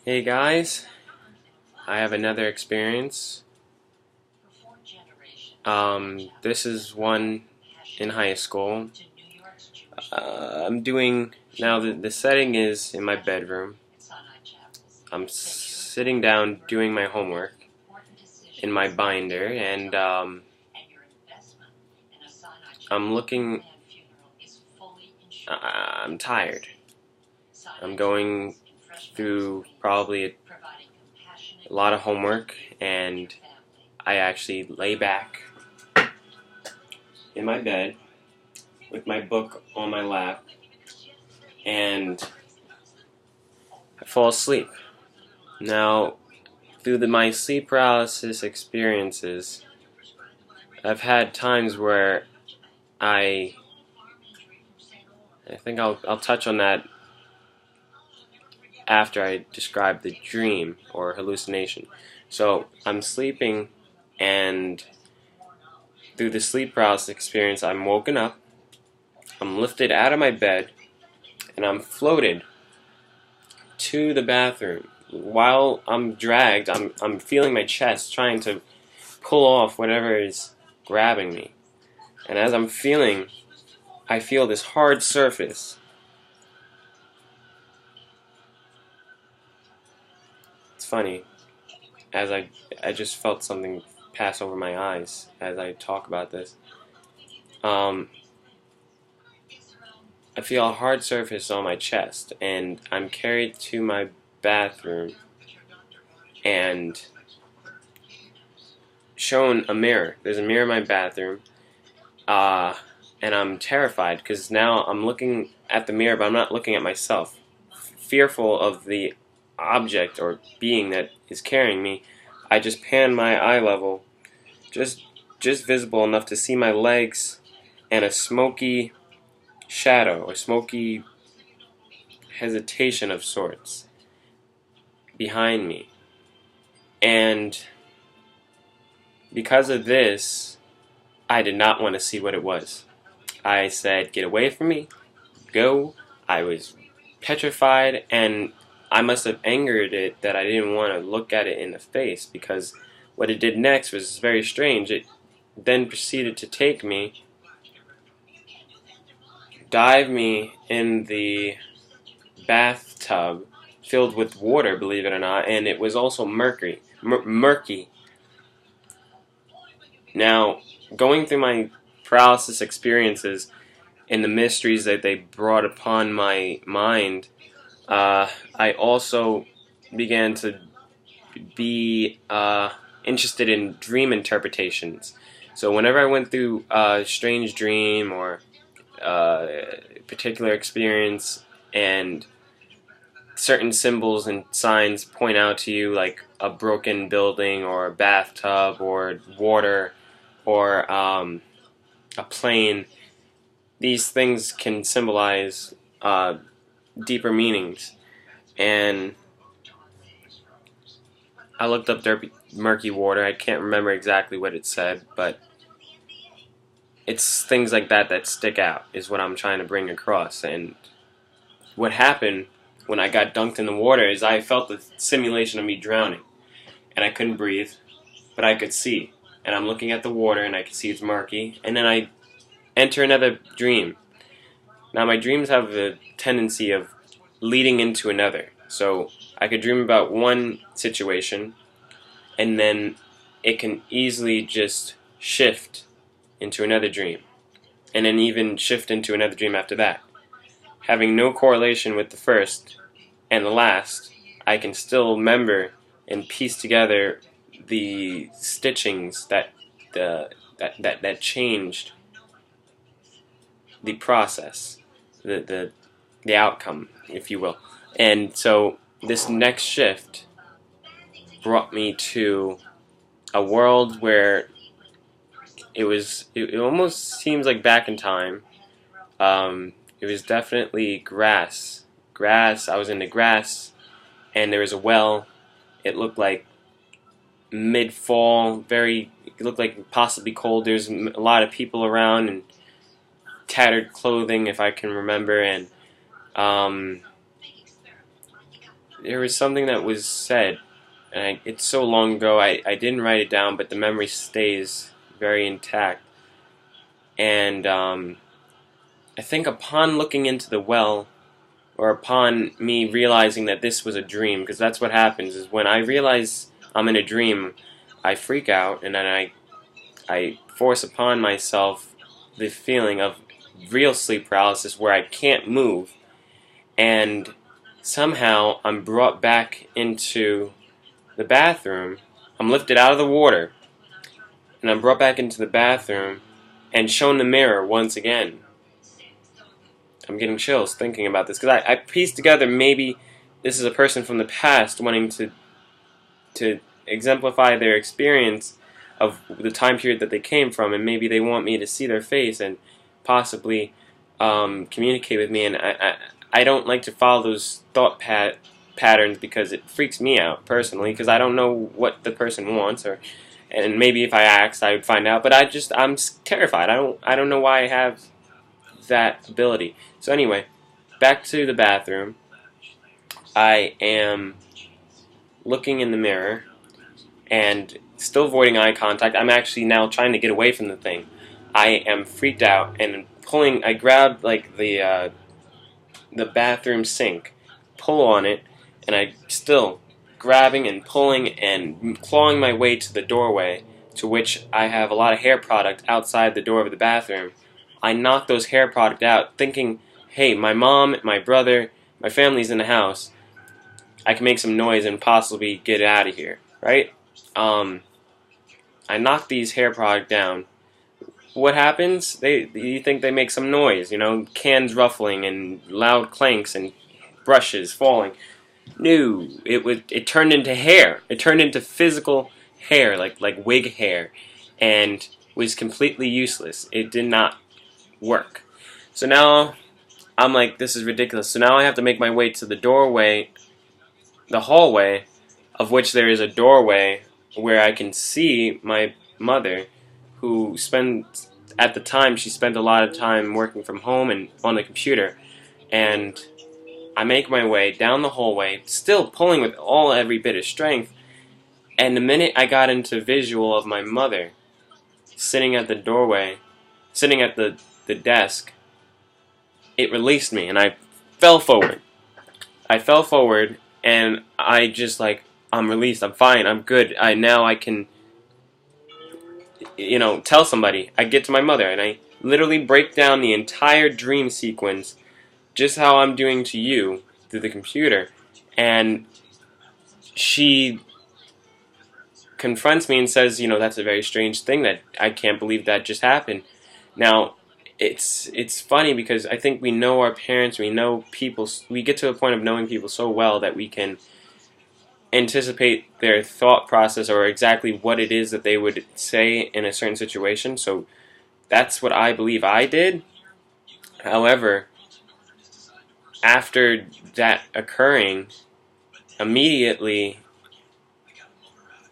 Hey guys, I have another experience. This is one in high school. I'm doing now. The setting is in my bedroom. I'm sitting down doing my homework in my binder, and I'm looking. I'm tired. I'm going through probably a lot of homework, and I actually lay back in my bed with my book on my lap, and I fall asleep. Now, through my sleep paralysis experiences, I've had times where I I think I'll touch on that after I describe the dream or hallucination. So I'm sleeping, and through the sleep paralysis experience, I'm woken up, I'm lifted out of my bed, and I'm floated to the bathroom. While I'm dragged, I'm feeling my chest trying to pull off whatever is grabbing me. And as I feel this hard surface. It's funny, as I just felt something pass over my eyes as I talk about this. Um, I feel a hard surface on my chest, and I'm carried to my bathroom and shown a mirror. There's a mirror in my bathroom, and I'm terrified because now I'm looking at the mirror, but I'm not looking at myself. Fearful of the object or being that is carrying me, I just pan my eye level, just visible enough to see my legs and a smoky shadow, a smoky hesitation of sorts behind me. And because of this, I did not want to see what it was. I said, "Get away from me, go." I was petrified, and I must have angered it that I didn't want to look at it in the face, because what it did next was very strange. It then proceeded to take me, dive me in the bathtub filled with water, believe it or not, and it was also murky. Now, going through my paralysis experiences and the mysteries that they brought upon my mind, I also began to be interested in dream interpretations. So whenever I went through a strange dream or particular experience, and certain symbols and signs point out to you, like a broken building or a bathtub or water or a plane, these things can symbolize deeper meanings. And I looked up murky water. I can't remember exactly what it said, but it's things like that that stick out, is what I'm trying to bring across. And what happened when I got dunked in the water is I felt the simulation of me drowning, and I couldn't breathe, but I could see. And I'm looking at the water, and I can see it's murky, and then I enter another dream. Now, my dreams have a tendency of leading into another. So I could dream about one situation, and then it can easily just shift into another dream, and then even shift into another dream after that. Having no correlation with the first and the last, I can still remember and piece together the stitchings that changed the process, the outcome, if you will. And so this next shift brought me to a world where it almost seems like back in time. It was definitely grass. I was in the grass, and there was a well. It looked like mid-fall, it looked like possibly cold. There's a lot of people around and tattered clothing, if I can remember, and there was something that was said, and it's so long ago I didn't write it down, but the memory stays very intact. And I think upon looking into the well, or upon me realizing that this was a dream, because that's what happens, is when I realize I'm in a dream, I freak out, and then I force upon myself the feeling of real sleep paralysis where I can't move, and somehow I'm brought back into the bathroom. I'm lifted out of the water, and I'm brought back into the bathroom and shown the mirror once again. I'm getting chills thinking about this, because I pieced together maybe this is a person from the past wanting to exemplify their experience of the time period that they came from, and maybe they want me to see their face and possibly communicate with me. And I don't like to follow those thought patterns, because it freaks me out personally, because I don't know what the person wants, and maybe if I asked I would find out, but I'm terrified. I don't know why I have that ability. So anyway, back to the bathroom. I am looking in the mirror and still avoiding eye contact. I'm actually now trying to get away from the thing. I am freaked out and pulling. I grab like the bathroom sink, pull on it, and I still grabbing and pulling and clawing my way to the doorway, to which I have a lot of hair product outside the door of the bathroom. I knock those hair product out, thinking, hey, my mom, my brother, my family's in the house. I can make some noise and possibly get out of here, right? I knock these hair product down. What happens? You think they make some noise, cans ruffling and loud clanks and brushes falling. No, it turned into hair. It turned into physical hair, like wig hair, and was completely useless. It did not work. So now I'm like, this is ridiculous. So now I have to make my way to the doorway, the hallway, of which there is a doorway where I can see my mother, who at the time, she spent a lot of time working from home and on the computer. And I make my way down the hallway, still pulling with every bit of strength. And the minute I got into visual of my mother sitting at the doorway, sitting at the desk, it released me and I fell forward. I fell forward and I just I'm released, I'm fine, I'm good. Now I can, tell somebody. I get to my mother and I literally break down the entire dream sequence, just how I'm doing to you through the computer. And she confronts me and says, that's a very strange thing, that I can't believe that just happened. Now, it's funny, because I think we know our parents, we know people, we get to a point of knowing people so well that we can anticipate their thought process, or exactly what it is that they would say in a certain situation. So that's what I believe I did. However, after that occurring, immediately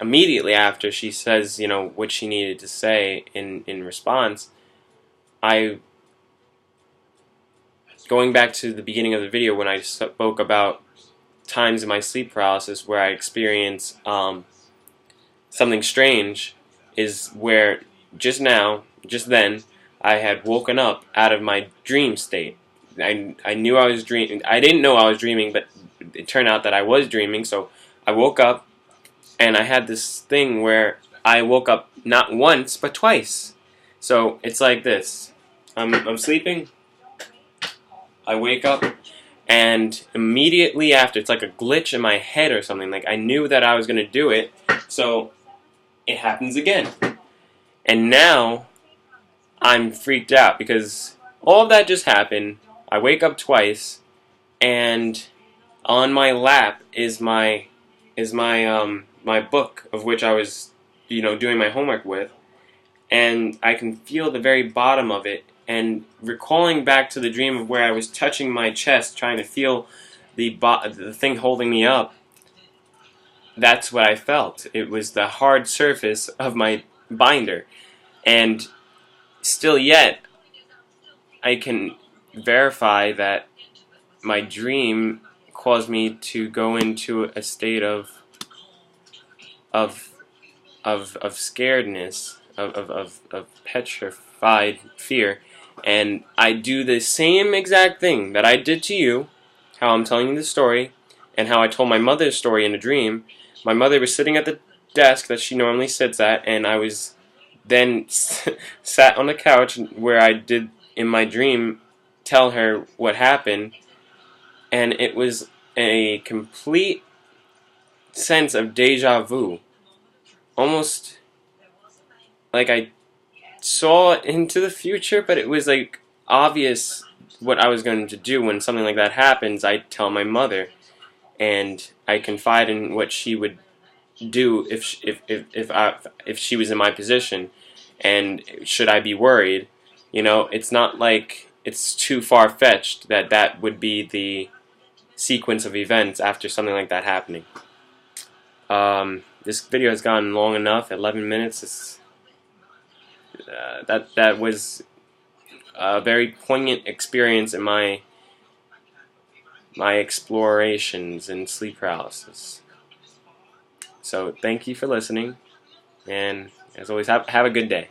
after she says, what she needed to say in response, going back to the beginning of the video when I spoke about times in my sleep paralysis where I experience something strange, is where just then, I had woken up out of my dream state. I knew I was dreaming. I didn't know I was dreaming, but it turned out that I was dreaming. So I woke up, and I had this thing where I woke up not once, but twice. So it's like this. I'm sleeping, I wake up, and immediately after, it's like a glitch in my head or something. Like I knew that I was going to do it, so it happens again. And now I'm freaked out, because all of that just happened. I wake up twice, and on my lap is my book, of which I was doing my homework with, and I can feel the very bottom of it. And recalling back to the dream of where I was touching my chest, trying to feel the thing holding me up, that's what I felt. It was the hard surface of my binder. And still yet, I can verify that my dream, caused me to go into a state of scaredness, of petrified fear, and I do the same exact thing that I did to you, how I'm telling you the story, and how I told my mother's story in a dream. My mother was sitting at the desk that she normally sits at, and I was then sat on the couch where I did in my dream tell her what happened, and it was a complete sense of deja vu. Almost like I saw into the future, but it was like obvious what I was going to do when something like that happens. I tell my mother, and I confide in what she would do if she was in my position, and should I be worried. You know, it's not like it's too far-fetched that that would be the sequence of events after something like that happening. This video has gone long enough, 11 minutes. That was a very poignant experience in my explorations in sleep paralysis. So thank you for listening, and as always, have a good day.